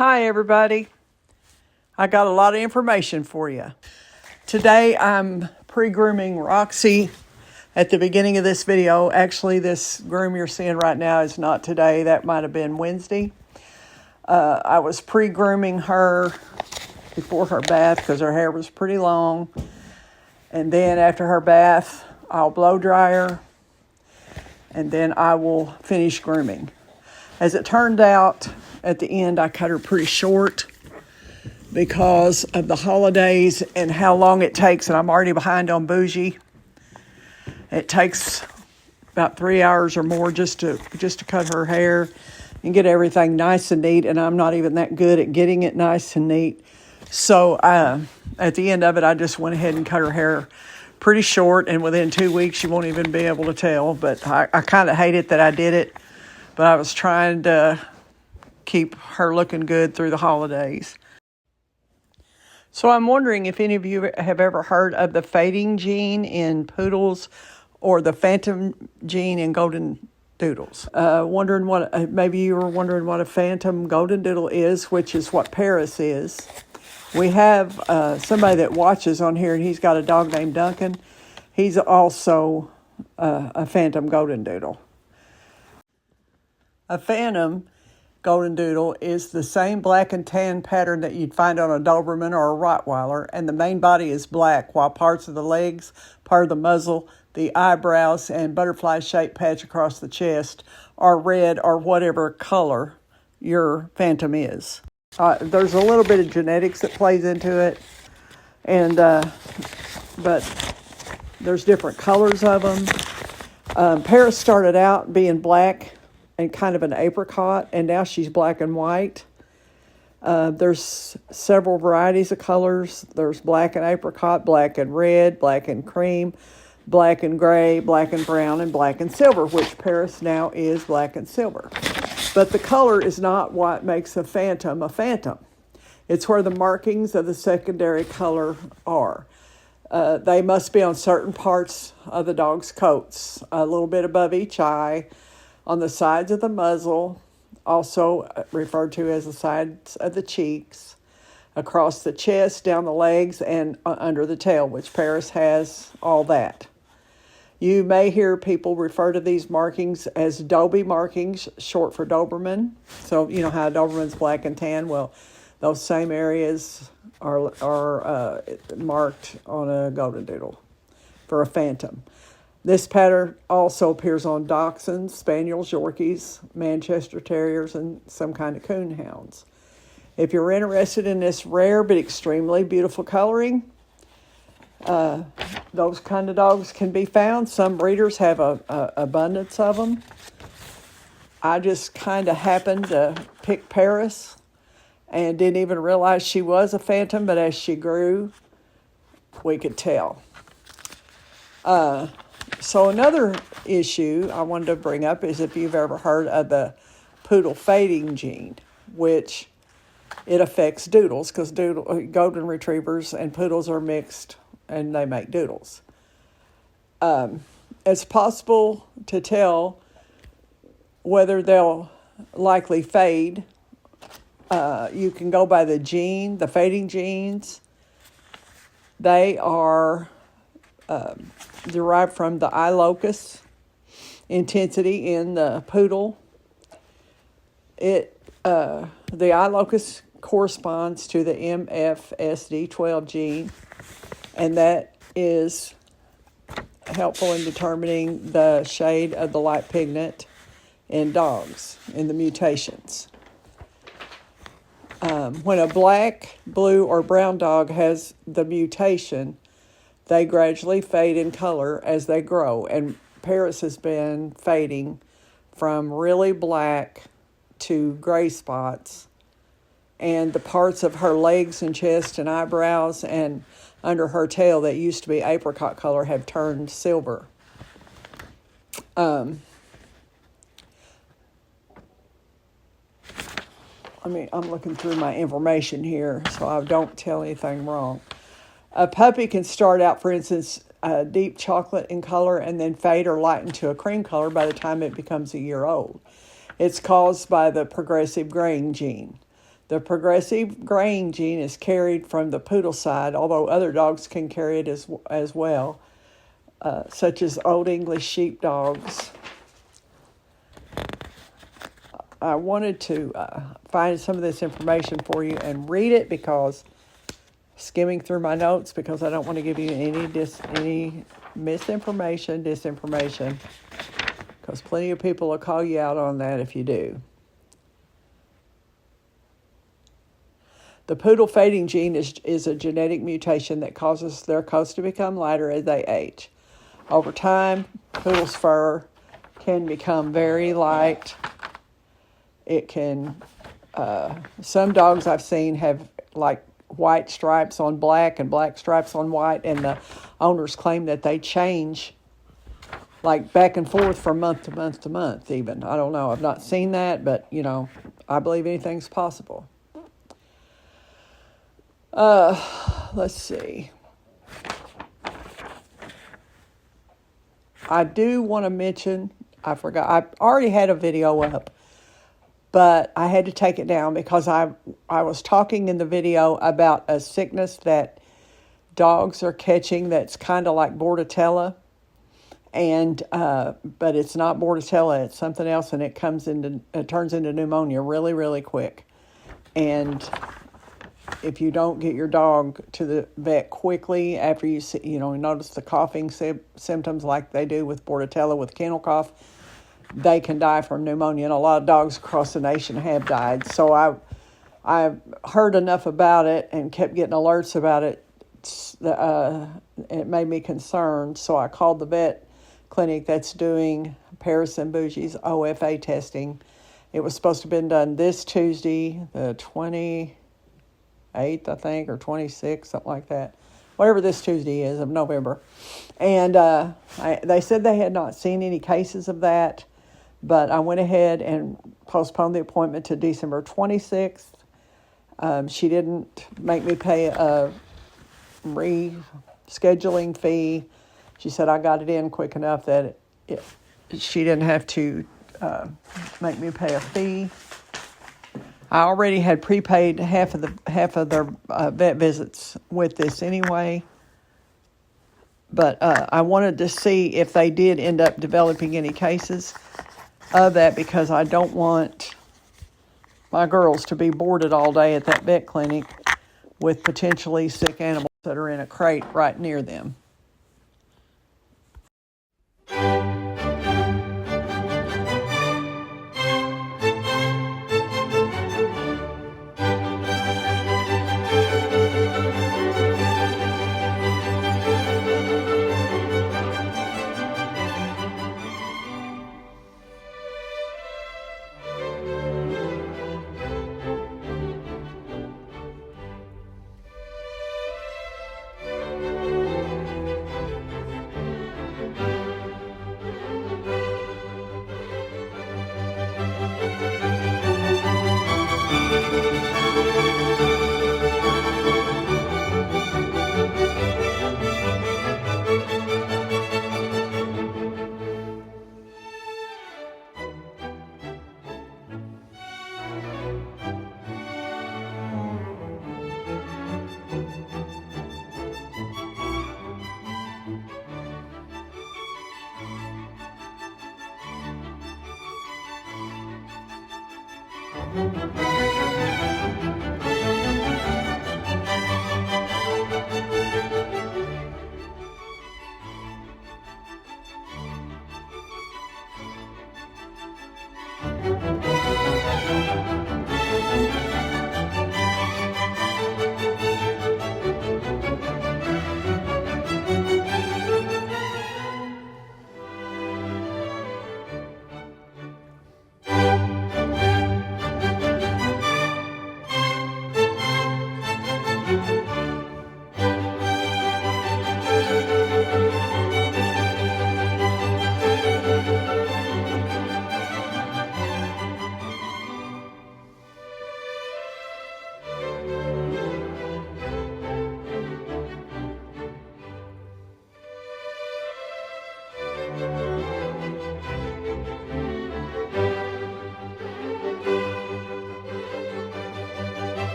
Hi everybody. I got a lot of information for you. Today I'm pre-grooming Roxy at the beginning of this video. Actually, this groom you're seeing right now is not today. That might have been Wednesday. I was pre-grooming her before her bath because her hair was pretty long. And then after her bath, I'll blow dry her. And then I will finish grooming. As it turned out, at the end, I cut her pretty short because of the holidays and how long it takes, and I'm already behind on bougie. It takes about 3 hours or more just to cut her hair and get everything nice and neat, and I'm not even that good at getting it nice and neat. So at the end of it, I just went ahead and cut her hair pretty short, and within 2 weeks, you won't even be able to tell. But I kind of hate it that I did it, but I was trying to keep her looking good through the holidays. So I'm wondering if any of you have ever heard of the fading gene in poodles or the phantom gene in golden doodles. Maybe you were wondering what a phantom golden doodle is, which is what Paris is. We have somebody that watches on here, and he's got a dog named Duncan. He's also a phantom golden doodle. A phantom golden doodle is the same black and tan pattern that you'd find on a Doberman or a Rottweiler, and the main body is black, while parts of the legs, part of the muzzle, the eyebrows, and butterfly-shaped patch across the chest are red or whatever color your phantom is. There's a little bit of genetics that plays into it, and but there's different colors of them. Paris started out being black and kind of an apricot, and now she's black and white. There's several varieties of colors. There's black and apricot, black and red, black and cream, black and gray, black and brown, and black and silver, which Paris now is black and silver. But the color is not what makes a phantom a phantom. It's where the markings of the secondary color are. They must be on certain parts of the dog's coats, a little bit above each eye, on the sides of the muzzle, also referred to as the sides of the cheeks, across the chest, down the legs, and under the tail, which Paris has all that. You may hear people refer to these markings as Dobie markings, short for Doberman. So you know how a Doberman's black and tan? Well, those same areas are marked on a golden doodle for a phantom. This pattern also appears on Dachshunds, Spaniels, Yorkies, Manchester Terriers, and some kind of coon hounds. If you're interested in this rare but extremely beautiful coloring, those kind of dogs can be found. Some breeders have a abundance of them. I just kind of happened to pick Paris and didn't even realize she was a phantom, but as she grew, we could tell. So another issue I wanted to bring up is if you've ever heard of the poodle fading gene, which it affects doodles because golden retrievers and poodles are mixed and they make doodles. It's possible to tell whether they'll likely fade. You can go by the gene, the fading genes. They are derived from the eye locus intensity in the poodle. The eye locus corresponds to the MFSD12 gene, and that is helpful in determining the shade of the light pigment in dogs, in the mutations. When a black, blue, or brown dog has the mutation, they gradually fade in color as they grow, and Paris has been fading from really black to gray spots, and the parts of her legs and chest and eyebrows and under her tail that used to be apricot color have turned silver. I'm looking through my information here so I don't tell anything wrong. A puppy can start out, for instance, deep chocolate in color and then fade or lighten to a cream color by the time it becomes a year old. It's caused by the progressive graying gene. The progressive graying gene is carried from the poodle side, although other dogs can carry it as well, such as Old English sheepdogs. I wanted to find some of this information for you and read it, because skimming through my notes, because I don't want to give you any misinformation, disinformation, because plenty of people will call you out on that if you do. The poodle fading gene is a genetic mutation that causes their coats to become lighter as they age. Over time, poodle's fur can become very light. It can, some dogs I've seen have like white stripes on black and black stripes on white, and the owners claim that they change like back and forth from month to month to month even. I don't know. I've not seen that, but, I believe anything's possible. Let's see. I do want to mention, I forgot, I already had a video up, but I had to take it down because I was talking in the video about a sickness that dogs are catching that's kind of like Bordetella, and but it's not Bordetella, it's something else, and it turns into pneumonia really, really quick. And if you don't get your dog to the vet quickly after you notice the coughing symptoms like they do with Bordetella, with kennel cough, they can die from pneumonia, and a lot of dogs across the nation have died. So I heard enough about it and kept getting alerts about it. It made me concerned, so I called the vet clinic that's doing Paris and Bougie's OFA testing. It was supposed to have been done this Tuesday, the 28th, I think, or 26th, something like that. Whatever this Tuesday is of November. And they said they had not seen any cases of that, but I went ahead and postponed the appointment to December 26th. She didn't make me pay a rescheduling fee. She said I got it in quick enough that she didn't have to make me pay a fee. I already had prepaid half of their vet visits with this anyway, but I wanted to see if they did end up developing any cases of that, because I don't want my girls to be boarded all day at that vet clinic with potentially sick animals that are in a crate right near them.